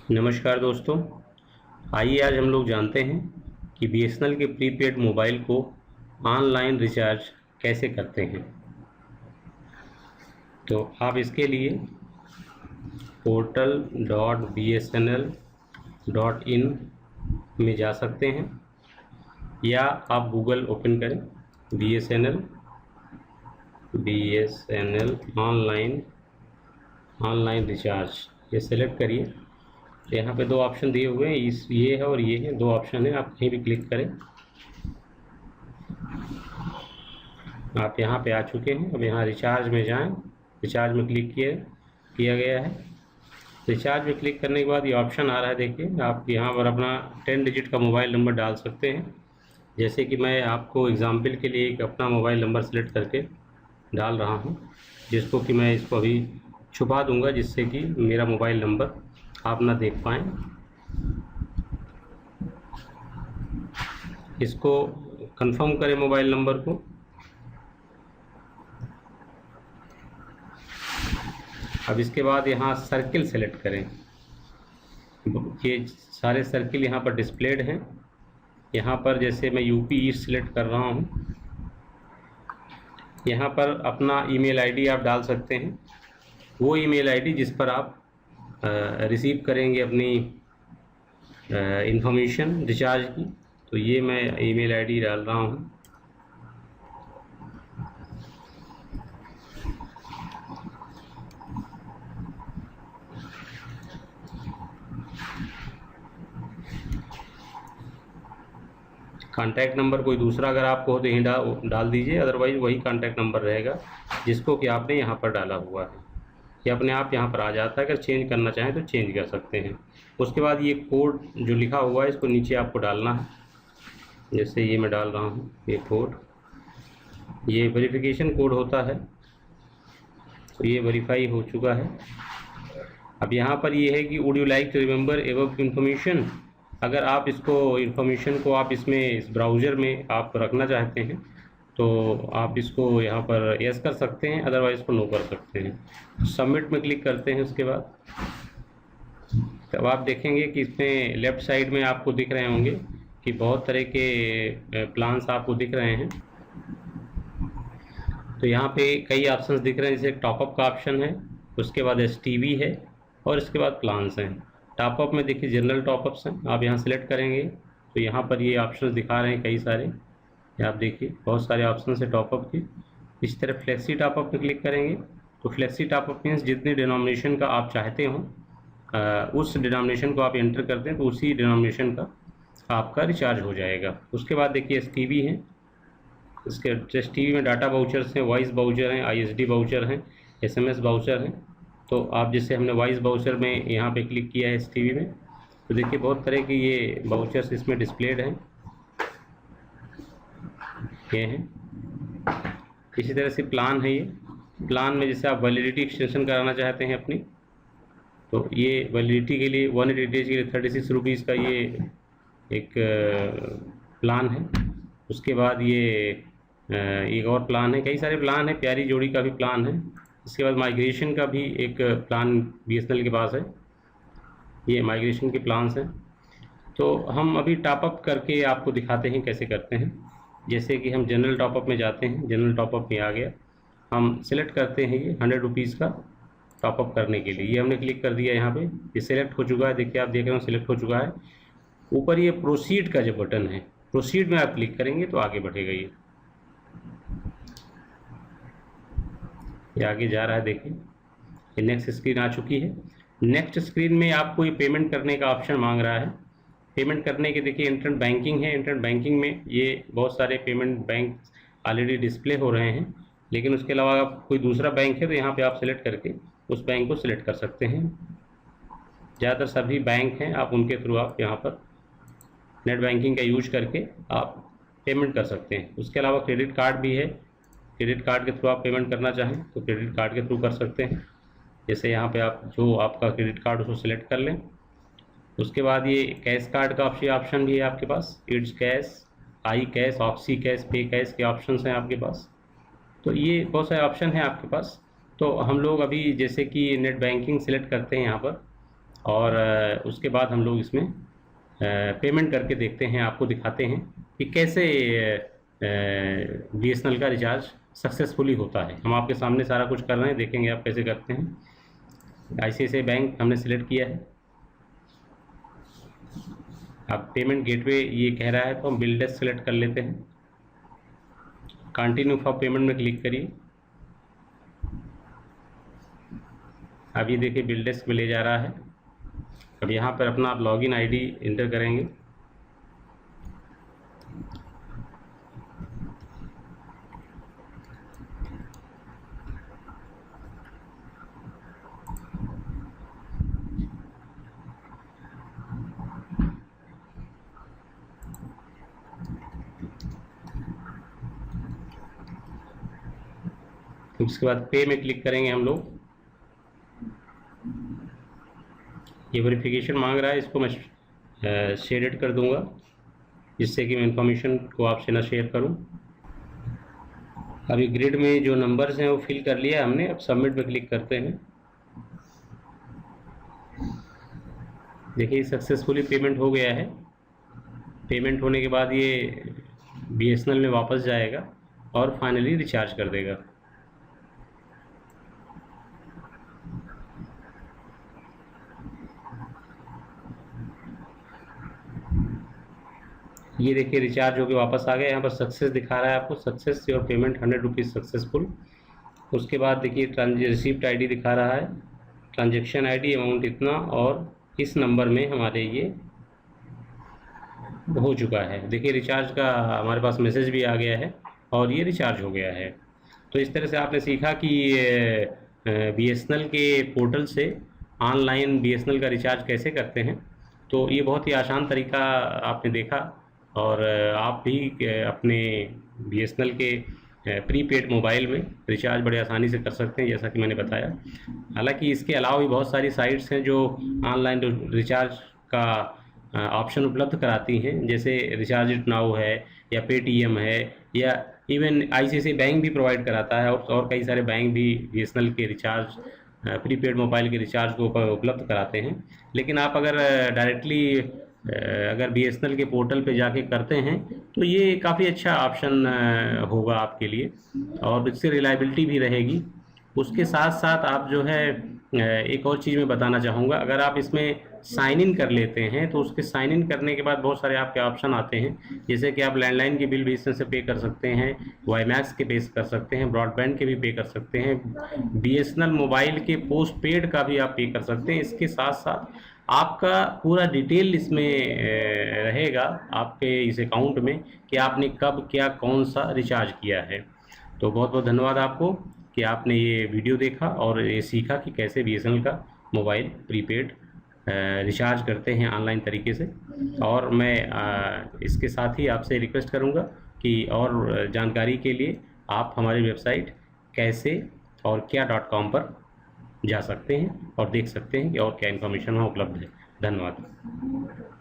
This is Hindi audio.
नमस्कार दोस्तों। आइए आज हम लोग जानते हैं कि बीएसएनएल के प्रीपेड मोबाइल को ऑनलाइन रिचार्ज कैसे करते हैं। तो आप इसके लिए portal.bsnl.in में जा सकते हैं या आप गूगल ओपन करें BSNL ऑनलाइन रिचार्ज, ये सेलेक्ट करिए। तो यहाँ पे दो ऑप्शन दिए हुए हैं, ये है और ये है, दो ऑप्शन है, आप कहीं भी क्लिक करें। आप यहाँ पे आ चुके हैं। अब यहाँ रिचार्ज में जाएं, रिचार्ज में क्लिक किया गया है। रिचार्ज में क्लिक करने के बाद ये ऑप्शन आ रहा है, देखिए आप यहाँ पर अपना 10 डिजिट का मोबाइल नंबर डाल सकते हैं। जैसे कि मैं आपको एग्जाम्पल के लिए एक अपना मोबाइल नंबर सेलेक्ट करके डाल रहा हूँ, जिसको कि मैं इसको अभी छुपा दूँगा, जिससे कि मेरा मोबाइल नंबर आप ना देख पाएँ। इसको कंफर्म करें मोबाइल नंबर को। अब इसके बाद यहाँ सर्किल सेलेक्ट करें। ये सारे सर्किल यहाँ पर डिस्प्लेड हैं। यहाँ पर जैसे मैं यूपी ईस्ट सेलेक्ट कर रहा हूँ, यहाँ पर अपना ईमेल आईडी आप डाल सकते हैं, वो ईमेल आईडी जिस पर आप रिसीव करेंगे अपनी इंफॉर्मेशन रिचार्ज की। तो ये मैं ईमेल आईडी डाल रहा हूँ। कॉन्टैक्ट नंबर कोई दूसरा अगर आपको हो तो यहीं डाल दीजिए, अदरवाइज़ वही कॉन्टैक्ट नंबर रहेगा जिसको कि आपने यहाँ पर डाला हुआ है। ये अपने आप यहाँ पर आ जाता है। अगर चेंज करना चाहें तो चेंज कर सकते हैं। उसके बाद ये कोड जो लिखा हुआ है इसको नीचे आपको डालना है। जैसे ये मैं डाल रहा हूँ, ये कोड, ये वेरिफिकेशन कोड होता है। तो ये वेरीफाई हो चुका है। अब यहाँ पर ये है कि would you like to remember above information. अगर आप इसको इन्फॉर्मेशन को आप इसमें इस ब्राउज़र में आप रखना चाहते हैं तो आप इसको यहाँ पर यस कर सकते हैं, अदरवाइज़ इसको नो कर सकते हैं। सबमिट में क्लिक करते हैं। उसके बाद तब आप देखेंगे कि इसमें लेफ़्ट साइड में आपको दिख रहे होंगे कि बहुत तरह के प्लान्स आपको दिख रहे हैं। तो यहाँ पे कई ऑप्शंस दिख रहे हैं, जैसे टॉपअप का ऑप्शन है, उसके बाद एसटीवी है और इसके बाद प्लान्स हैं। टॉपअप में देखिए जनरल टॉपअप्स हैं, आप यहाँ सेलेक्ट करेंगे तो यहाँ पर ये ऑप्शंस दिखा रहे हैं कई सारे। आप देखिए बहुत सारे ऑप्शन है टॉपअप के। इस तरह फ्लेक्सी टॉपअप पे क्लिक करेंगे तो फ्लेक्सी टॉपअप मीन्स जितनी डिनोमिनेशन का आप चाहते हो उस डिनोमिनेशन को आप एंटर करते हैं तो उसी डिनोमिनेशन का आपका रिचार्ज हो जाएगा। उसके बाद देखिए एसटीवी है, इसके एसटीवी में डाटा वाउचर्स हैं, वॉइस वाउचर हैं, आईएसडी वाउचर हैं, एसएमएस वाउचर हैं। तो आप जैसे हमने वॉइस वाउचर में यहाँ पे क्लिक किया है एसटीवी में, तो देखिए बहुत तरह के ये वाउचर्स इसमें डिस्प्लेड हैं, ये हैं। इसी तरह से प्लान है। ये प्लान में जैसे आप वैलिडिटी एक्सटेंशन कराना चाहते हैं अपनी, तो ये वैलिडिटी के लिए 180 डेज के लिए 36 रुपीज़ का ये एक प्लान है। उसके बाद ये एक और प्लान है, कई सारे प्लान है, प्यारी जोड़ी का भी प्लान है। इसके बाद माइग्रेशन का भी एक प्लान बीएसएनएल के पास है, ये माइग्रेशन के प्लान्स हैं। तो हम अभी टॉपअप करके आपको दिखाते हैं कैसे करते हैं। जैसे कि हम जनरल टॉपअप में जाते हैं, जनरल टॉपअप में आ गया, हम सिलेक्ट करते हैं ये 100 रुपीज़ का टॉपअप करने के लिए। ये हमने क्लिक कर दिया, यहाँ पे ये सिलेक्ट हो चुका है, देखिए आप देख रहे हो सिलेक्ट हो चुका है। ऊपर ये प्रोसीड का जो बटन है, प्रोसीड में आप क्लिक करेंगे तो आगे बढ़ेगा। ये आगे जा रहा है, देखिए ये नेक्स्ट स्क्रीन आ चुकी है। नेक्स्ट स्क्रीन में आपको ये पेमेंट करने का ऑप्शन मांग रहा है। पेमेंट करने के देखिए इंटरनेट बैंकिंग है, इंटरनेट बैंकिंग में ये बहुत सारे पेमेंट बैंक ऑलरेडी डिस्प्ले हो रहे हैं, लेकिन उसके अलावा आप कोई दूसरा बैंक है तो यहाँ पे आप सेलेक्ट करके उस बैंक को सिलेक्ट कर सकते हैं। ज़्यादातर सभी बैंक हैं, आप उनके थ्रू आप यहाँ पर नेट बैंकिंग का यूज करके आप पेमेंट कर सकते हैं। उसके अलावा क्रेडिट कार्ड भी है, क्रेडिट कार्ड के थ्रू आप पेमेंट करना चाहें तो क्रेडिट कार्ड के थ्रू कर सकते हैं। जैसे यहाँ पे आप जो आपका क्रेडिट कार्ड उसको सिलेक्ट कर लें। उसके बाद ये कैश कार्ड का ऑप्शन भी है आपके पास, it's cash, I cash, oxy cash, पे कैश के ऑप्शंस हैं आपके पास। तो ये बहुत सारे ऑप्शन हैं आपके पास। तो हम लोग अभी जैसे कि नेट बैंकिंग सिलेक्ट करते हैं यहाँ पर और उसके बाद हम लोग इसमें पेमेंट करके देखते हैं, आपको दिखाते हैं कि कैसे BSNL का रिचार्ज सक्सेसफुली होता है। हम आपके सामने सारा कुछ कर रहे हैं, देखेंगे आप कैसे करते हैं। ICICI बैंक हमने सिलेक्ट किया है। अब पेमेंट गेटवे ये कह रहा है तो हम बिल डेस्क सेलेक्ट कर लेते हैं। कंटिन्यू फॉर पेमेंट में क्लिक करिए। अब ये देखिए बिल डेस्क में ले जा रहा है। अब यहाँ पर अपना आप लॉगिन ID इंटर करेंगे। उसके बाद पे में क्लिक करेंगे हम लोग। ये वेरिफिकेशन मांग रहा है, इसको मैं शेडेड कर दूंगा जिससे कि मैं इंफॉर्मेशन को आपसे ना शेयर करूं। अभी ग्रिड में जो नंबर्स हैं वो फिल कर लिया हमने। अब सबमिट पे क्लिक करते हैं। देखिए सक्सेसफुली पेमेंट हो गया है। पेमेंट होने के बाद ये BSNL में वापस जाएगा और फाइनली रिचार्ज कर देगा। ये देखिए रिचार्ज होकर वापस आ गया। यहाँ पर सक्सेस दिखा रहा है आपको, success your payment 100 rupees successful. उसके बाद देखिए रिसीप्ट ID दिखा रहा है, ट्रांजेक्शन ID अमाउंट इतना, और इस नंबर में हमारे ये हो चुका है। देखिए रिचार्ज का हमारे पास मैसेज भी आ गया है और ये रिचार्ज हो गया है। तो इस तरह से आपने सीखा कि BSNL के पोर्टल से ऑनलाइन BSNL का रिचार्ज कैसे करते हैं। तो ये बहुत ही आसान तरीका आपने देखा और आप भी अपने BSNL के प्रीपेड मोबाइल में रिचार्ज बड़े आसानी से कर सकते हैं, जैसा कि मैंने बताया। हालांकि इसके अलावा भी बहुत सारी साइट्स हैं जो ऑनलाइन रिचार्ज का ऑप्शन उपलब्ध कराती हैं, जैसे रिचार्ज इट नाउ है या पेटीएम है, या इवन ICICI बैंक भी प्रोवाइड कराता है, और कई सारे बैंक भी BSNL के रिचार्ज प्रीपेड मोबाइल के रिचार्ज को उपलब्ध कराते हैं। लेकिन आप अगर डायरेक्टली अगर BSNL के पोर्टल पे जाके करते हैं तो ये काफ़ी अच्छा ऑप्शन होगा आपके लिए, और इससे रिलायबिलिटी भी रहेगी। उसके साथ साथ आप जो है एक और चीज़ मैं बताना चाहूँगा, अगर आप इसमें साइन इन कर लेते हैं तो उसके साइन इन करने के बाद बहुत सारे आपके ऑप्शन आते हैं, जैसे कि आप लैंडलाइन के बिल भी इसमें से पे कर सकते हैं, WiMAX के पे कर सकते हैं, ब्रॉडबैंड के भी पे कर सकते हैं, BSNL मोबाइल के पोस्ट पेड का भी आप पे कर सकते हैं। इसके साथ साथ आपका पूरा डिटेल इसमें रहेगा आपके इस अकाउंट में कि आपने कब क्या कौन सा रिचार्ज किया है। तो बहुत बहुत धन्यवाद आपको कि आपने ये वीडियो देखा और ये सीखा कि कैसे BSNL का मोबाइल प्रीपेड रिचार्ज करते हैं ऑनलाइन तरीके से। और मैं इसके साथ ही आपसे रिक्वेस्ट करूंगा कि और जानकारी के लिए आप हमारी वेबसाइट कैसे और क्या.com पर जा सकते हैं और देख सकते हैं कि और क्या इन्फॉर्मेशन वहाँ उपलब्ध है। धन्यवाद।